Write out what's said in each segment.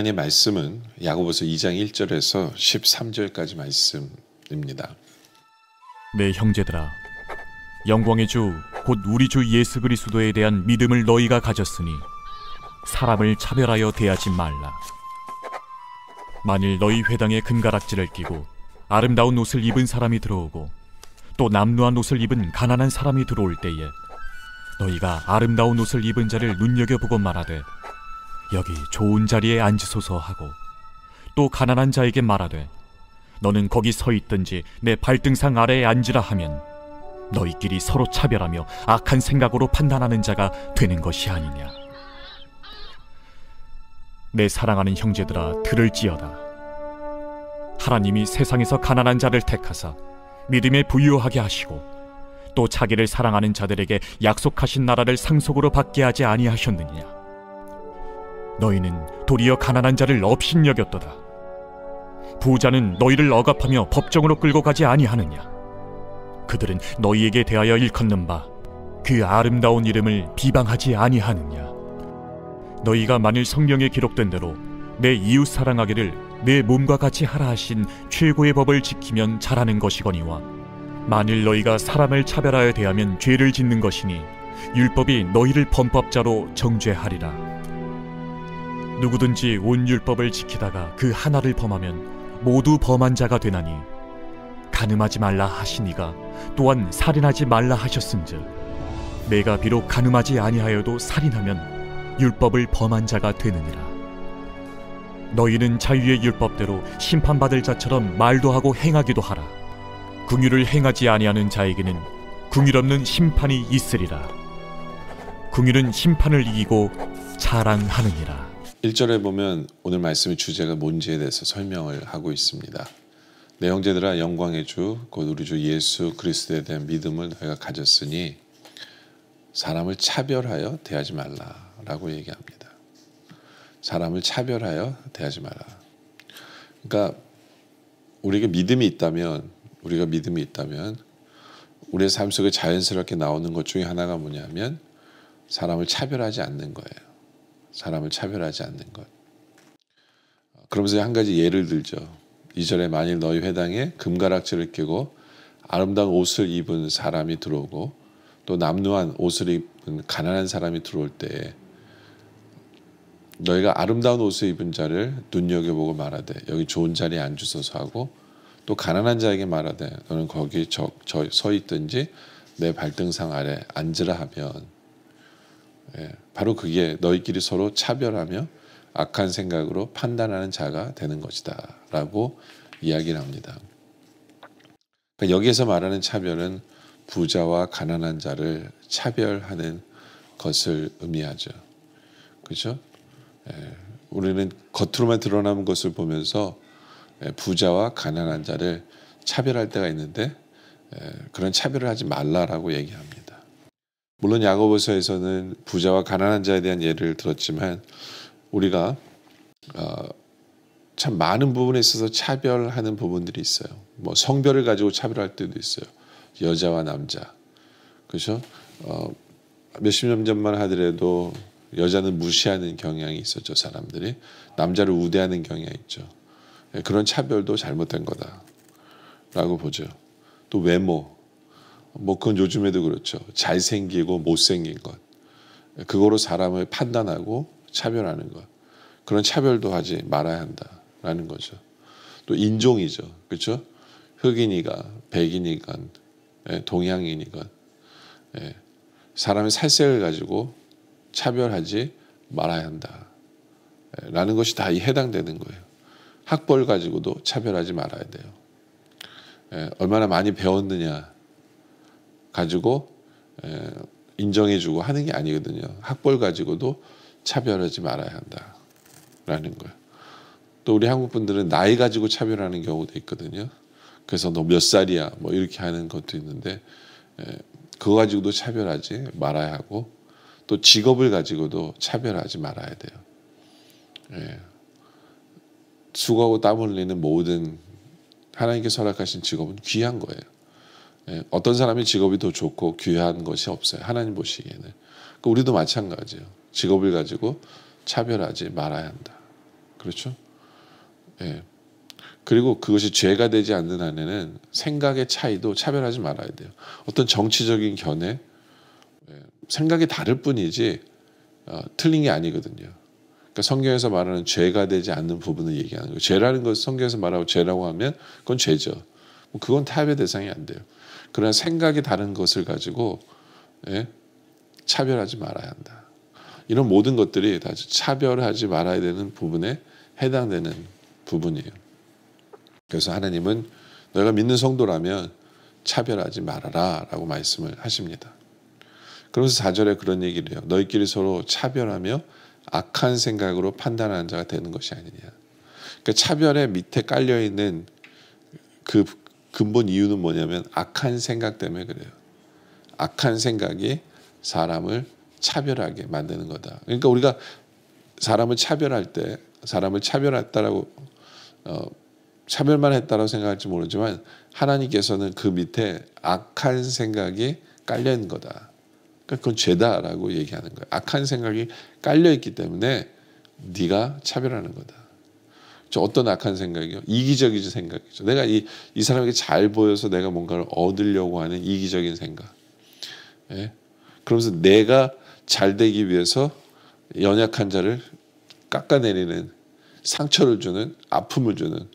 하나님의 말씀은 야고보서 2장 1절에서 13절까지 말씀입니다. 내 형제들아, 영광의 주 곧 우리 주 예수 그리스도에 대한 믿음을 너희가 가졌으니 사람을 차별하여 대하지 말라. 만일 너희 회당에 금가락지를 끼고 아름다운 옷을 입은 사람이 들어오고 또 남루한 옷을 입은 가난한 사람이 들어올 때에 너희가 아름다운 옷을 입은 자를 눈여겨보고 말하되 여기 좋은 자리에 앉으소서 하고 또 가난한 자에게 말하되 너는 거기 서 있든지 내 발등상 아래에 앉으라 하면 너희끼리 서로 차별하며 악한 생각으로 판단하는 자가 되는 것이 아니냐. 내 사랑하는 형제들아, 들을지어다. 하나님이 세상에서 가난한 자를 택하사 믿음에 부유하게 하시고 또 자기를 사랑하는 자들에게 약속하신 나라를 상속으로 받게 하지 아니하셨느냐. 너희는 도리어 가난한 자를 업신여겼도다. 부자는 너희를 억압하며 법정으로 끌고 가지 아니하느냐. 그들은 너희에게 대하여 일컫는 바 그 아름다운 이름을 비방하지 아니하느냐. 너희가 만일 성경에 기록된 대로 내 이웃 사랑하기를 내 몸과 같이 하라 하신 최고의 법을 지키면 잘하는 것이거니와 만일 너희가 사람을 차별하여 대하면 죄를 짓는 것이니 율법이 너희를 범법자로 정죄하리라. 누구든지 온 율법을 지키다가 그 하나를 범하면 모두 범한 자가 되나니 간음하지 말라 하시니가 또한 살인하지 말라 하셨음즉 내가 비록 간음하지 아니하여도 살인하면 율법을 범한 자가 되느니라. 너희는 자유의 율법대로 심판받을 자처럼 말도 하고 행하기도 하라. 긍휼을 행하지 아니하는 자에게는 긍휼 없는 심판이 있으리라. 긍휼은 심판을 이기고 자랑하느니라. 1절에 보면 오늘 말씀의 주제가 뭔지에 대해서 설명을 하고 있습니다. 내 형제들아 영광의 주 곧 우리 주 예수 그리스도에 대한 믿음을 너희가 가졌으니 사람을 차별하여 대하지 말라라고 얘기합니다. 사람을 차별하여 대하지 마라. 그러니까 우리가 믿음이 있다면 우리의 삶 속에 자연스럽게 나오는 것 중에 하나가 뭐냐면 사람을 차별하지 않는 거예요. 사람을 차별하지 않는 것. 그러면서 한 가지 예를 들죠. 2절에 만일 너희 회당에 금가락지를 끼고 아름다운 옷을 입은 사람이 들어오고 또 남루한 옷을 입은 가난한 사람이 들어올 때 너희가 아름다운 옷을 입은 자를 눈여겨보고 말하되 여기 좋은 자리에 앉으소서 하고 또 가난한 자에게 말하되 너는 거기 서 있든지 내 발등상 아래 앉으라 하면 바로 그게 너희끼리 서로 차별하며 악한 생각으로 판단하는 자가 되는 것이다 라고 이야기를 합니다. 그러니까 여기에서 말하는 차별은 부자와 가난한 자를 차별하는 것을 의미하죠. 그렇죠? 우리는 겉으로만 드러나는 것을 보면서 부자와 가난한 자를 차별할 때가 있는데 그런 차별을 하지 말라라고 얘기합니다. 물론 야고보서에서는 부자와 가난한 자에 대한 예를 들었지만 우리가 참 많은 부분에 있어서 차별하는 부분들이 있어요. 뭐 성별을 가지고 차별할 때도 있어요. 여자와 남자, 그렇죠? 몇십 년 전만 하더라도 여자는 무시하는 경향이 있었죠. 사람들이 남자를 우대하는 경향이 있죠. 그런 차별도 잘못된 거다라고 보죠. 또 외모, 뭐 그건 요즘에도 그렇죠. 잘생기고 못생긴 것, 그거로 사람을 판단하고 차별하는 것, 그런 차별도 하지 말아야 한다라는 거죠. 또 인종이죠, 그렇죠? 흑인이가, 백인이가, 동양인이가, 사람의 살색을 가지고 차별하지 말아야 한다라는 것이 다 해당되는 거예요. 학벌 가지고도 차별하지 말아야 돼요. 얼마나 많이 배웠느냐 가지고 인정해주고 하는 게 아니거든요. 학벌 가지고도 차별하지 말아야 한다라는 거예요. 또 우리 한국 분들은 나이 가지고 차별하는 경우도 있거든요. 그래서 너 몇 살이야 뭐 이렇게 하는 것도 있는데 그거 가지고도 차별하지 말아야 하고 또 직업을 가지고도 차별하지 말아야 돼요. 수고하고 땀 흘리는 모든 하나님께서 허락하신 직업은 귀한 거예요. 어떤 사람의 직업이 더 좋고 귀한 것이 없어요. 하나님 보시기에는. 그러니까 우리도 마찬가지예요. 직업을 가지고 차별하지 말아야 한다. 그렇죠? 그리고 그것이 죄가 되지 않는 한에는 생각의 차이도 차별하지 말아야 돼요. 어떤 정치적인 견해, 생각이 다를 뿐이지 틀린 게 아니거든요. 그러니까 성경에서 말하는 죄가 되지 않는 부분을 얘기하는 거예요. 죄라는 것을 성경에서 말하고 죄라고 하면 그건 죄죠. 그건 타협의 대상이 안 돼요. 그러나 생각이 다른 것을 가지고 차별하지 말아야 한다. 이런 모든 것들이 다 차별하지 말아야 되는 부분에 해당되는 부분이에요. 그래서 하나님은 너희가 믿는 성도라면 차별하지 말아라 라고 말씀을 하십니다. 그러면서 4절에 그런 얘기를 해요. 너희끼리 서로 차별하며 악한 생각으로 판단하는 자가 되는 것이 아니냐. 그러니까 차별의 밑에 깔려있는 그 근본 이유는 뭐냐면 악한 생각 때문에 그래요. 악한 생각이 사람을 차별하게 만드는 거다. 그러니까 우리가 사람을 차별할 때 사람을 차별했다라고 차별만 했다라고 생각할지 모르지만 하나님께서는 그 밑에 악한 생각이 깔려 있는 거다. 그러니까 그건 죄다라고 얘기하는 거예요. 악한 생각이 깔려 있기 때문에 네가 차별하는 거다. 저 어떤 악한 생각이요? 이기적인 생각이죠. 내가 이 사람에게 잘 보여서 내가 뭔가를 얻으려고 하는 이기적인 생각. 예? 그러면서 내가 잘 되기 위해서 연약한 자를 깎아내리는, 상처를 주는, 아픔을 주는,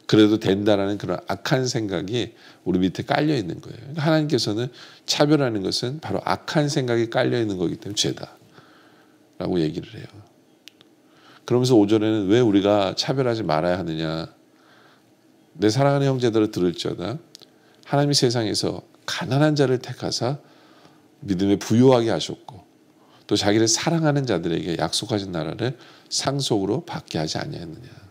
그래도 된다라는 그런 악한 생각이 우리 밑에 깔려 있는 거예요. 하나님께서는 차별하는 것은 바로 악한 생각이 깔려 있는 거기 때문에 죄다라고 얘기를 해요. 그러면서 5절에는 왜 우리가 차별하지 말아야 하느냐. 내 사랑하는 형제들을 들을지어다 하나님이 세상에서 가난한 자를 택하사 믿음에 부유하게 하셨고 또 자기를 사랑하는 자들에게 약속하신 나라를 상속으로 받게 하지 아니하느냐.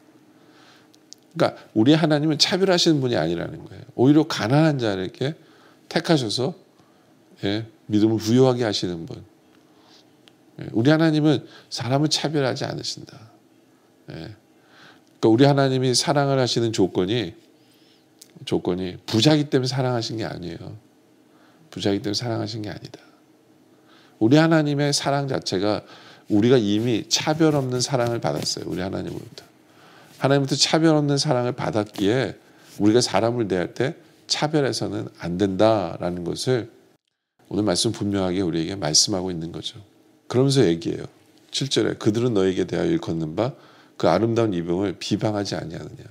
그러니까 우리 하나님은 차별하시는 분이 아니라는 거예요. 오히려 가난한 자에게 택하셔서 믿음을 부유하게 하시는 분. 우리 하나님은 사람을 차별하지 않으신다. 그러니까 우리 하나님이 사랑을 하시는 조건이 부자기 때문에 사랑하신 게 아니에요. 부자기 때문에 사랑하신 게 아니다. 우리 하나님의 사랑 자체가 우리가 이미 차별 없는 사랑을 받았어요. 우리 하나님으로부터. 하나님부터 차별 없는 사랑을 받았기에 우리가 사람을 대할 때 차별해서는 안 된다라는 것을 오늘 말씀 분명하게 우리에게 말씀하고 있는 거죠. 그러면서 얘기해요. 7절에 그들은 너에게 대하여 일컫는 바 그 아름다운 이름을 비방하지 아니하느냐.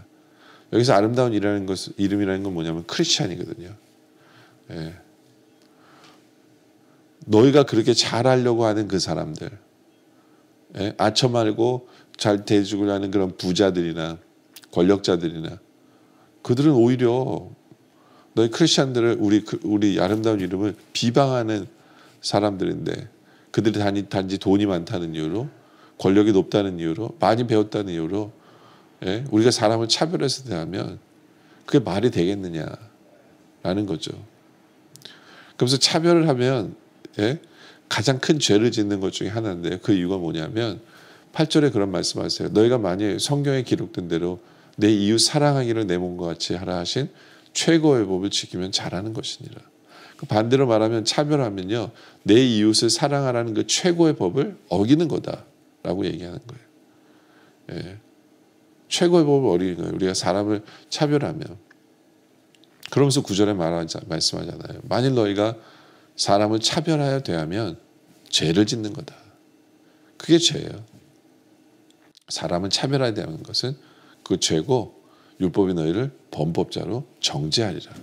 여기서 아름다운 이름이라는 건 뭐냐면 크리스찬이거든요. 예. 너희가 그렇게 잘하려고 하는 그 사람들, 아첨 말고 잘 대해주고 하는 그런 부자들이나 권력자들이나 그들은 오히려 너희 크리스찬들을 우리 아름다운 이름을 비방하는 사람들인데 그들이 단지 돈이 많다는 이유로 권력이 높다는 이유로 많이 배웠다는 이유로 우리가 사람을 차별해서 대하면 그게 말이 되겠느냐라는 거죠. 그래서 차별을 하면 가장 큰 죄를 짓는 것 중에 하나인데 그 이유가 뭐냐면 8절에 그런 말씀하세요. 너희가 만일 성경에 기록된 대로 내 이웃 사랑하기를 내 몸과 같이 하라 하신 최고의 법을 지키면 잘하는 것이니라. 반대로 말하면 차별하면요. 내 이웃을 사랑하라는 그 최고의 법을 어기는 거다라고 얘기하는 거예요. 최고의 법을 어기는 거예요. 우리가 사람을 차별하면. 그러면서 9절에 말씀하잖아요. 만일 너희가 사람을 차별하여 대하면 죄를 짓는 거다. 그게 죄예요. 사람을 차별하여 대하는 것은 그 죄고 율법이 너희를 범법자로 정죄하리라.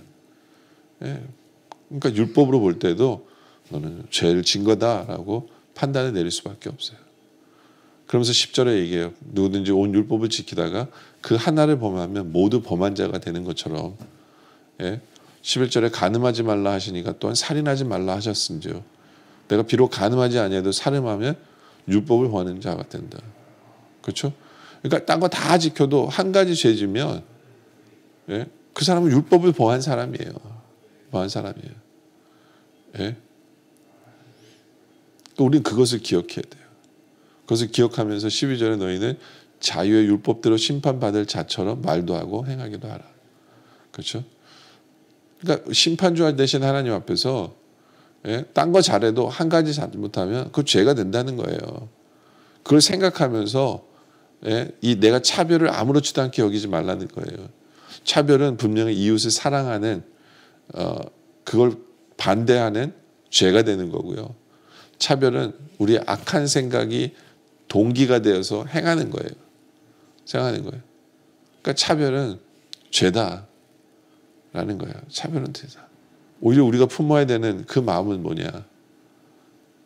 그러니까 율법으로 볼 때도 너는 죄를 진 거다라고 판단을 내릴 수밖에 없어요. 그러면서 10절에 얘기해요. 누구든지 온 율법을 지키다가 그 하나를 범하면 모두 범한 자가 되는 것처럼 11절에 간음하지 말라 하시니까 또한 살인하지 말라 하셨은지요. 내가 비록 간음하지 아니해도 살인하면 율법을 범하는 자가 된다. 그렇죠? 그러니까 딴 거 다 지켜도 한 가지 죄지면 그 사람은 율법을 범한 사람이에요. 범한 사람이에요. 우리는 그것을 기억해야 돼요. 그것을 기억하면서 12절에 너희는 자유의 율법대로 심판받을 자처럼 말도 하고 행하기도 하라. 그렇죠? 그러니까 심판주 대신 하나님 앞에서 딴 거 잘해도 한 가지 잘못하면 그 죄가 된다는 거예요. 그걸 생각하면서 이 내가 차별을 아무렇지도 않게 여기지 말라는 거예요. 차별은 분명히 이웃을 사랑하는 그걸 반대하는 죄가 되는 거고요. 차별은 우리의 악한 생각이 동기가 되어서 행하는 거예요. 생각하는 거예요. 그러니까 차별은 죄다라는 거예요. 차별은 죄다. 오히려 우리가 품어야 되는 그 마음은 뭐냐?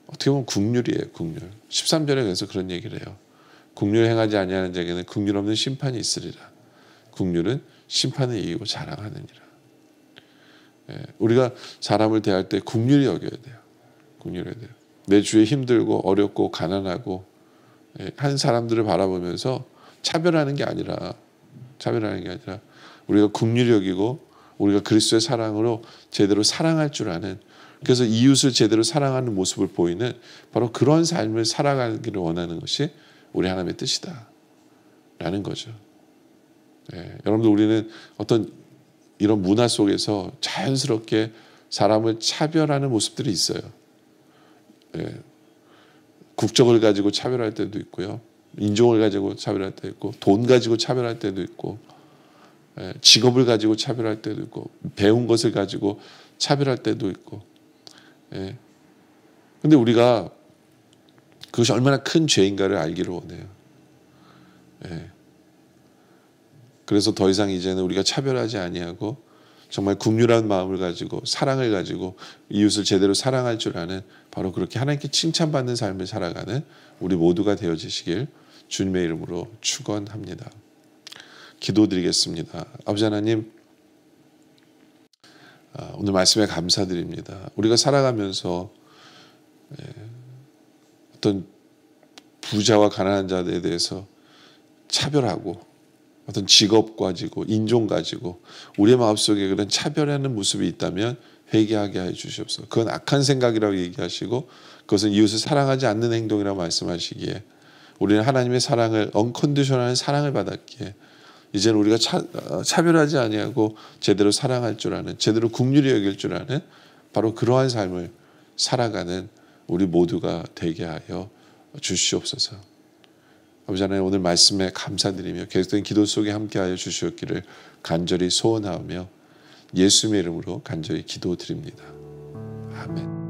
어떻게 보면 긍휼이에요. 긍휼. 13절에 그래서 그런 얘기를 해요. 긍휼 행하지 아니하는 자에게는 긍휼 없는 심판이 있으리라. 긍휼은 심판을 이기고 자랑하느니라. 우리가 사람을 대할 때 긍휼히 여겨야 돼요. 긍휼히 여겨야 돼요. 내 주위에 힘들고 어렵고 가난하고 한 사람들을 바라보면서 차별하는 게 아니라 우리가 긍휼히 여기고 우리가 그리스도의 사랑으로 제대로 사랑할 줄 아는, 그래서 이웃을 제대로 사랑하는 모습을 보이는 바로 그런 삶을 살아가기를 원하는 것이 우리 하나님의 뜻이다라는 거죠. 여러분들 우리는 어떤 이런 문화 속에서 자연스럽게 사람을 차별하는 모습들이 있어요. 국적을 가지고 차별할 때도 있고요. 인종을 가지고 차별할 때도 있고, 돈 가지고 차별할 때도 있고, 직업을 가지고 차별할 때도 있고, 배운 것을 가지고 차별할 때도 있고. 근데 우리가 그것이 얼마나 큰 죄인가를 알기를 원해요. 그래서 더 이상 이제는 우리가 차별하지 아니하고 정말 긍휼한 마음을 가지고 사랑을 가지고 이웃을 제대로 사랑할 줄 아는, 바로 그렇게 하나님께 칭찬받는 삶을 살아가는 우리 모두가 되어지시길 주님의 이름으로 축원합니다. 기도드리겠습니다. 아버지 하나님, 오늘 말씀에 감사드립니다. 우리가 살아가면서 어떤 부자와 가난한 자에 대해서 차별하고, 어떤 직업 가지고 인종 가지고 우리의 마음속에 그런 차별하는 모습이 있다면 회개하게 해 주시옵소서. 그건 악한 생각이라고 얘기하시고 그것은 이웃을 사랑하지 않는 행동이라고 말씀하시기에, 우리는 하나님의 사랑을, 언컨디셔널한 사랑을 받았기에 이제는 우리가 차별하지 아니하고 제대로 사랑할 줄 아는, 제대로 긍휼히 여길 줄 아는 바로 그러한 삶을 살아가는 우리 모두가 되게 하여 주시옵소서. 아버지 하나님, 오늘 말씀에 감사드리며 계속된 기도 속에 함께하여 주시옵기를 간절히 소원하며 예수님의 이름으로 간절히 기도드립니다. 아멘.